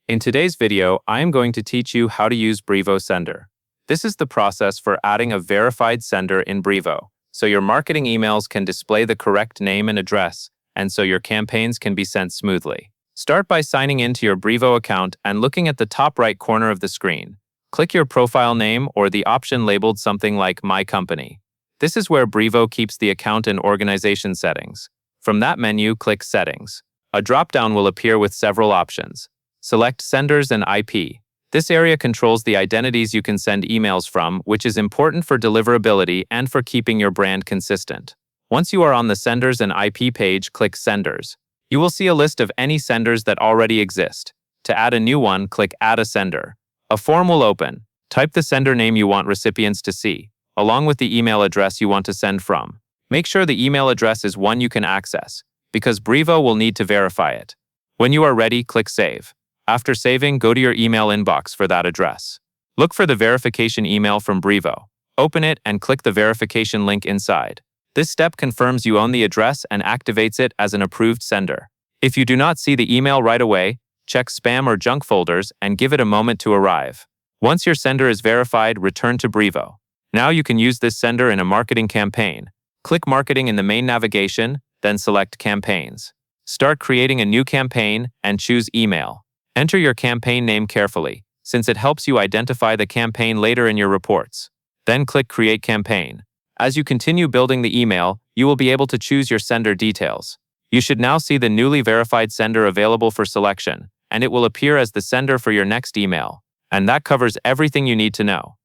In today's video, I am going to teach you how to use Brevo Sender. This is the process for adding a verified sender in Brevo, so your marketing emails can display the correct name and address, and so your campaigns can be sent smoothly. Start by signing into your Brevo account and looking at the top right corner of the screen. Click your profile name or the option labeled something like My Company. This is where Brevo keeps the account and organization settings. From that menu, click Settings. A drop-down will appear with several options. Select Senders and IP. This area controls the identities you can send emails from, which is important for deliverability and for keeping your brand consistent. Once you are on the Senders and IP page, click Senders. You will see a list of any senders that already exist. To add a new one, click Add a Sender. A form will open. Type the sender name you want recipients to see, along with the email address you want to send from. Make sure the email address is one you can access, because Brevo will need to verify it. When you are ready, click Save. After saving, go to your email inbox for that address. Look for the verification email from Brevo. Open it and click the verification link inside. This step confirms you own the address and activates it as an approved sender. If you do not see the email right away, check spam or junk folders and give it a moment to arrive. Once your sender is verified, return to Brevo. Now you can use this sender in a marketing campaign. Click Marketing in the main navigation, then select Campaigns. Start creating a new campaign and choose Email. Enter your campaign name carefully, since it helps you identify the campaign later in your reports. Then click Create Campaign. As you continue building the email, you will be able to choose your sender details. You should now see the newly verified sender available for selection, and it will appear as the sender for your next email. And that covers everything you need to know.